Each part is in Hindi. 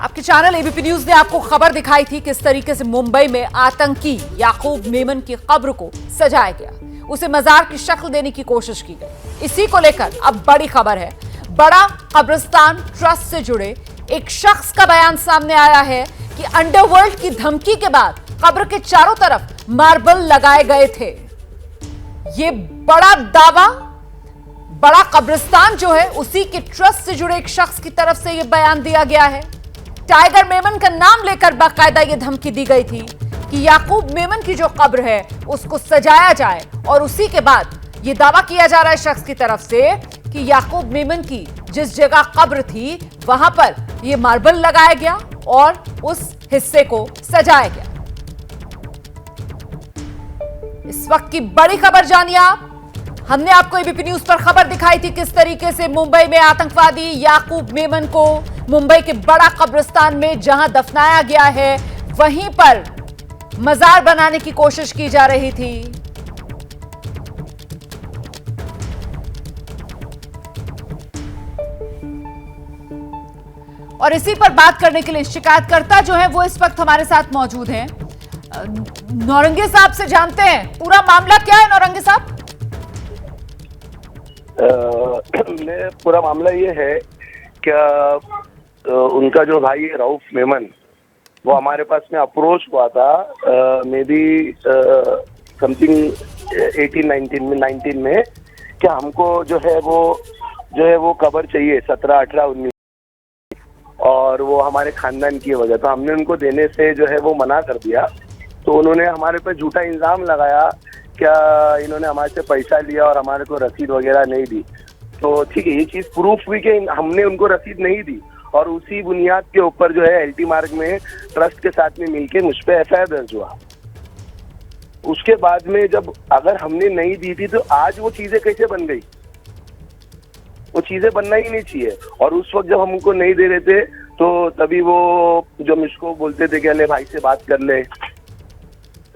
आपके चैनल एबीपी न्यूज ने आपको खबर दिखाई थी किस तरीके से मुंबई में आतंकी याकूब मेमन की कब्र को सजाया गया, उसे मजार की शक्ल देने की कोशिश की गई। इसी को लेकर अब बड़ी खबर है। बड़ा कब्रिस्तान ट्रस्ट से जुड़े एक शख्स का बयान सामने आया है कि अंडरवर्ल्ड की धमकी के बाद कब्र के चारों तरफ मार्बल लगाए गए थे। ये बड़ा दावा, बड़ा कब्रिस्तान जो है उसी के ट्रस्ट से जुड़े एक शख्स की तरफ से यह बयान दिया गया है। टाइगर मेमन का नाम लेकर बाकायदा यह धमकी दी गई थी कि याकूब मेमन की जो कब्र है उसको सजाया जाए, और उसी के बाद यह दावा किया जा रहा है शख्स की तरफ से कि याकूब मेमन की जिस जगह कब्र थी वहां पर यह मार्बल लगाया गया और उस हिस्से को सजाया गया। इस वक्त की बड़ी खबर जानिए आप। हमने आपको एबीपी न्यूज पर खबर दिखाई थी किस तरीके से मुंबई में आतंकवादी याकूब मेमन को मुंबई के बड़ा कब्रिस्तान में जहां दफनाया गया है वहीं पर मजार बनाने की कोशिश की जा रही थी। और इसी पर बात करने के लिए शिकायतकर्ता जो है वो इस वक्त हमारे साथ मौजूद हैं। नौरंगी साहब से जानते हैं पूरा मामला क्या है। नौरंगी साहब, पूरा मामला ये है क्या उनका जो भाई है रऊफ मेमन, वो हमारे पास में अप्रोच हुआ था मे बी समथिंग 19 में क्या हमको जो है वो कबर चाहिए 17, 18, 19, और वो हमारे खानदान की वजह, तो हमने उनको देने से जो है वो मना कर दिया। तो उन्होंने हमारे पे झूठा इल्जाम लगाया क्या इन्होंने हमारे से पैसा लिया और हमारे को रसीद वगैरह नहीं दी। तो ठीक है, ये चीज प्रूफ हुई कि हमने उनको रसीद नहीं दी, और उसी बुनियाद के ऊपर जो है एलटी मार्ग में ट्रस्ट के साथ में मिलके मुझ पे एफआईआर दर्ज हुआ। उसके बाद में जब अगर हमने नहीं दी थी तो आज वो चीजें कैसे बन गई? वो चीजें बनना ही नहीं चाहिए। और उस वक्त जब हम उनको नहीं दे रहे थे तो तभी वो जो मुझको बोलते थे कि अरे भाई से बात कर ले,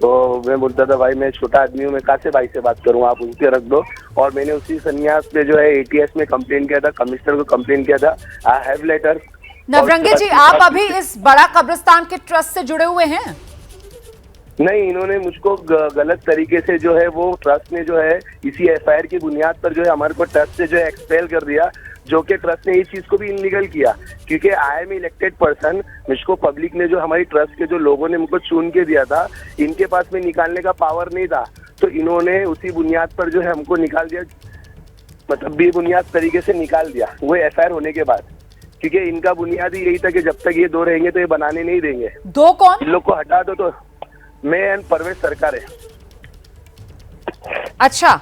तो मैं बोलता था भाई मैं छोटा आदमी हूँ, मैं कहाँ से भाई से बात करूँ, आप उनके रख दो। और मैंने उसी संन्यास पे जो है एटीएस में कंप्लेन किया था, कमिश्नर को कंप्लेन किया था। I have letter. नवरंगी जी, आप अभी इस बड़ा कब्रिस्तान के ट्रस्ट से जुड़े हुए हैं? नहीं, इन्होंने मुझको गलत तरीके से जो है वो ट्रस्ट ने जो है इसी एफआईआर की बुनियाद पर जो है हमारे को ट्रस्ट से जो है एक्सपेल कर दिया, जो कि ट्रस्ट ने इस चीज को भी इनलीगल किया। क्योंकि आई एम इलेक्टेड पर्सन, मुझको पब्लिक ने जो हमारी ट्रस्ट के जो लोगों ने मुझको चुन के दिया था, इनके पास में निकालने का पावर नहीं था। तो इन्होंने उसी बुनियाद पर जो है हमको निकाल दिया, मतलब बेबुनियाद तरीके से निकाल दिया वो एफआईआर होने के बाद। क्योंकि इनका बुनियाद ही यही था कि जब तक ये दो रहेंगे तो ये बनाने नहीं देंगे। दो कौन? इन लोग को हटा दो। तो मैं एंड परवेज सरकार है। अच्छा,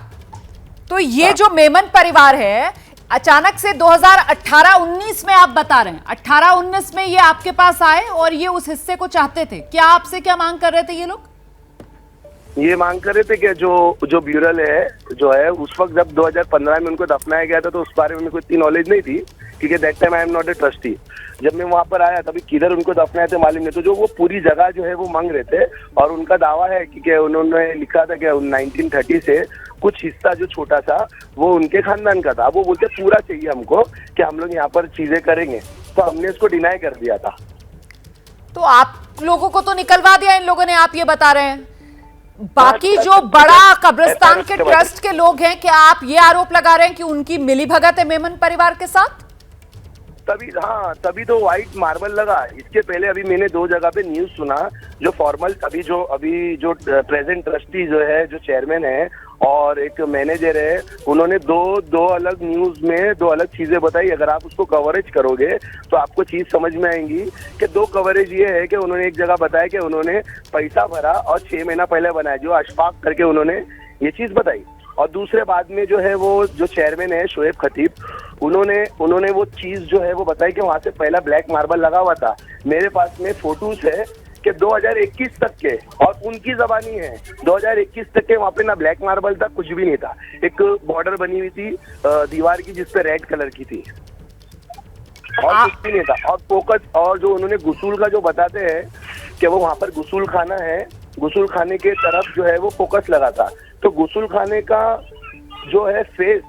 तो ये जो मेमन परिवार है अचानक से 2018-19 में आप बता रहे हैं, 18-19 में ये आपके पास आए और ये उस हिस्से को चाहते थे। क्या आपसे क्या मांग कर रहे थे ये लोग? ये मांग कर रहे थे कि जो ब्यूरल है जो है उस वक्त जब 2015 में उनको दफनाया गया था तो उस बारे में मेरे को इतनी नॉलेज नहीं थी, क्योंकि that time I am not a trustee. जब मैं वहां पर आया तभी किधर उनको दफनाया थे मालूम नहीं। तो जो वो पूरी जगह जो है वो मांग रहे थे, और उनका दावा है कि उन्होंने लिखा था कि 1930 से कुछ हिस्सा जो छोटा सा वो उनके खानदान का था। वो बोलते पूरा चाहिए हमको कि हम लोग यहाँ पर चीजें करेंगे, तो हमने इसको डिनाई कर दिया था। तो आप लोगों को तो निकलवा दिया इन लोगों ने, आप ये बता रहे हैं। बाकी जो बड़ा कब्रिस्तान के ट्रस्ट के लोग हैं, क्या आप ये आरोप लगा रहे हैं कि उनकी मिलीभगत है मेमन परिवार के साथ? तभी तो व्हाइट मार्बल लगा। इसके पहले अभी मैंने 2 जगह पे न्यूज सुना, जो फॉर्मल अभी जो प्रेजेंट ट्रस्टी जो है, जो चेयरमैन है और एक मैनेजर है, उन्होंने दो अलग न्यूज में 2 अलग चीजें बताई। अगर आप उसको कवरेज करोगे तो आपको चीज समझ में आएंगी कि 2 कवरेज ये है कि उन्होंने एक जगह बताया कि उन्होंने पैसा भरा और 6 महीना पहले बनाया, जो अशफाक करके उन्होंने ये चीज बताई। और दूसरे बाद में जो है वो जो चेयरमैन है शोएब खतीब, उन्होंने वो चीज जो है वो बताई कि वहां से पहला ब्लैक मार्बल लगा हुआ था। मेरे पास में फोटोज है कि 2021 तक के, और उनकी जबानी है 2021 तक के वहां पे ना ब्लैक मार्बल था, कुछ भी नहीं था। एक बॉर्डर बनी हुई थी दीवार की जिसपे रेड कलर की थी, और कुछ भी नहीं था। और फोकस, और जो उन्होंने गुसूल का जो बताते हैं कि वो वहां पर गुसूल खाना है, गुसूल खाने के तरफ जो है वो फोकस लगा था। तो गुसूल खाने का जो है फेस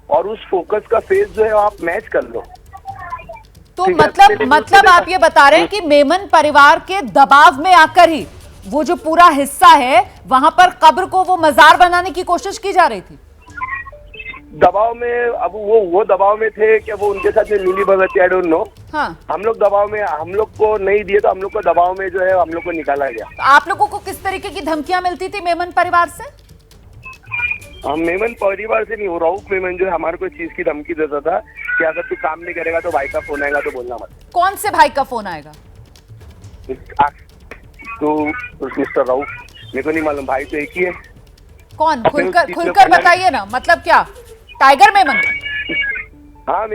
और उस फोकस का फेस जो है आप मैच कर लो। तो मतलब आप ये बता रहे हैं कि मेमन परिवार के दबाव में आकर ही वो जो पूरा हिस्सा है वहां पर कब्र को वो मजार बनाने की कोशिश की जा रही थी। दबाव में, अब वो दबाव में थे कि वो उनके साथ में मिली भगत, आई डोंट नो। हाँ। हम लोग दबाव में, हम लोग को नहीं दिए तो हम लोग को दबाव में जो है हम लोग को निकाला गया। तो आप लोगों को किस तरीके की धमकियां मिलती थी मेमन परिवार से? हम मेमन परिवार से नहीं, वो रऊफ मेमन जो है हमारे को इस चीज की धमकी देता था कि अगर तू काम नहीं करेगा तो भाई का फोन आएगा तो बोलना मत। कौन से भाई का फोन आएगा? तो मिस्टर रऊफ, मेरे को नहीं मालूम, भाई तो एक ही है। कौन? खुलकर बताइए ना, मतलब क्या टाइगर मेमन? हाँ,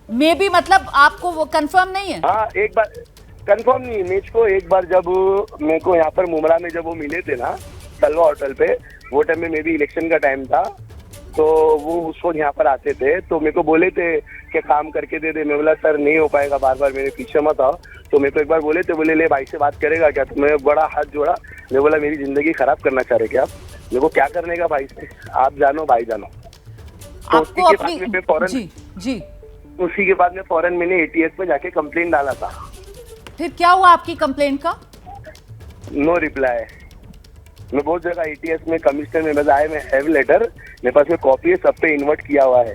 मे बी मतलब आपको वो कंफर्म नहीं है? हाँ, एक बार कंफर्म नहीं है मुझको। एक बार जब मेरे को यहाँ पर मुमरा में जब वो मिले थे ना तलवा होटल पे, वो टाइम में मे बी इलेक्शन का टाइम था, तो वो उसको यहाँ पर आते थे तो मेरे को बोले थे कि काम करके दे दे। मैं बोला सर नहीं हो पाएगा, बार बार मेरे पीछे मत आओ। तो मेरे को एक बार बोले थे, बोले ले भाई से बात करेगा क्या? तो मैं बड़ा हाथ जोड़ा, मैं बोला मेरी जिंदगी खराब करना चाह रहे क्या आप? मेरे को क्या करने का भाई से, आप जानो भाई जानो। तो आपको अपनी जी उसी के बाद में फौरन मैंने एटीएस पे जाके कंप्लेंट डाला था। फिर क्या हुआ आपकी कंप्लेंट का? No reply. मैं बहुत जगह एटीएस में, कमिश्नर में बताया, मैं हैव लेटर, मेरे पास में कॉपी है, सब पे इन्वर्ट किया हुआ है।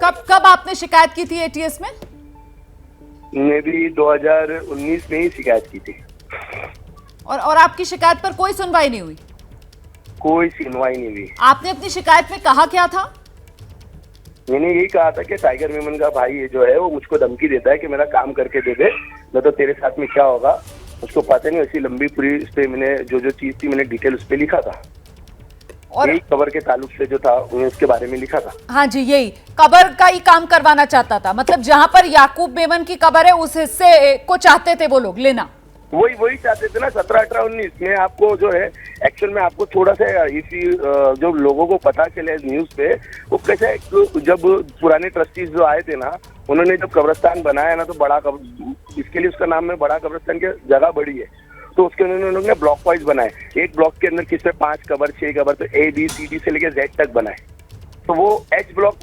कब आपने शिकायत की थी एटीएस में? मैं भी 2019 में ही शिकायत की थी। और आपकी शिकायत पर कोई सुनवाई नहीं हुई? कोई सुनवाई नहीं हुई। आपने अपनी शिकायत में कहा क्या था? मैंने यही कहा था कि टाइगर मेमन का भाई ये जो है वो मुझको धमकी देता है कि मेरा काम करके दे दे, मैं तो तेरे साथ में क्या होगा उसको पता नहीं। ऐसी लंबी पूरी उस पे मैंने जो चीज थी मैंने डिटेल उस पे लिखा था, और यही कबर के ताल्लुक से जो था उन्हें उसके बारे में लिखा था। हाँ जी, यही कबर का ही काम करवाना चाहता था, मतलब जहाँ पर याकूब मेमन की कबर है उस हिस्से को चाहते थे वो लोग लेना। वही चाहते थे ना। 17, 18, 19 में आपको जो है एक्चुअल में आपको थोड़ा सा इसी जो लोगों को पता चले न्यूज पे, वो कैसे जब पुराने ट्रस्टीज जो आए थे ना, उन्होंने जब कब्रिस्तान बनाया ना, तो बड़ा इसके लिए उसका नाम है बड़ा कब्रिस्तान की जगह बड़ी है, तो उसके उन्होंने ब्लॉक वाइज बनाए। एक ब्लॉक के अंदर किसमें 5 कबर 6 कबर, तो ABCD से लेकर Z तक बनाए। तो वो एच ब्लॉक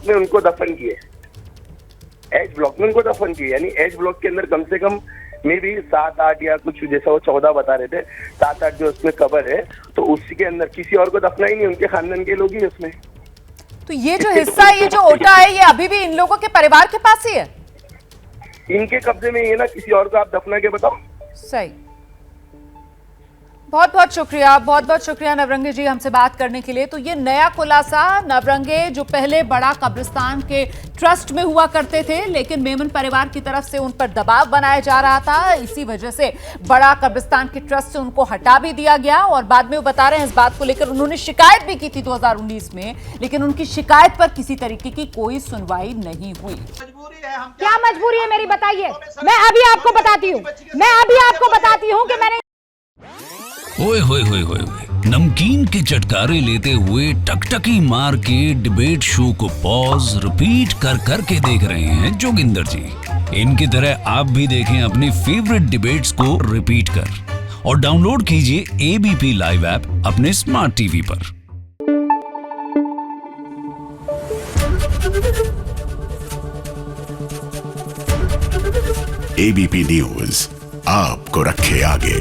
में उनको दफन किए, यानी एच ब्लॉक के अंदर कम से कम मे भी 7, 8 या कुछ, जैसा वो 14 बता रहे थे, 7, 8 जो उसमें कबर है, तो उसी के अंदर किसी और को दफना ही नहीं, उनके खानदान के लोग ही उसमें। तो ये जो हिस्सा, ये जो ओटा है, ये अभी भी इन लोगों के परिवार के पास ही है? इनके कब्जे में ये ना, किसी और को आप दफना के बताओ। सही। बहुत बहुत शुक्रिया नवरंगे जी हमसे बात करने के लिए। तो ये नया खुलासा, नवरंगे जो पहले बड़ा कब्रिस्तान के ट्रस्ट में हुआ करते थे, लेकिन मेमन परिवार की तरफ से उन पर दबाव बनाया जा रहा था, इसी वजह से बड़ा कब्रिस्तान के ट्रस्ट से उनको हटा भी दिया गया। और बाद में वो बता रहे हैं इस बात को लेकर उन्होंने शिकायत भी की थी 2019 में, लेकिन उनकी शिकायत पर किसी तरीके की कोई सुनवाई नहीं हुई। क्या मजबूरी है मेरी, बताइए। मैं अभी आपको बताती हूँ कि मैंने ओए होए होए होए, नमकीन के चटकारे लेते हुए टकटकी मार के डिबेट शो को पॉज रिपीट कर करके देख रहे हैं जोगिंदर जी। इनकी तरह आप भी देखें अपनी फेवरेट डिबेट्स को रिपीट कर, और डाउनलोड कीजिए ABP लाइव ऐप अपने स्मार्ट टीवी पर। ABP न्यूज आपको रखे आगे।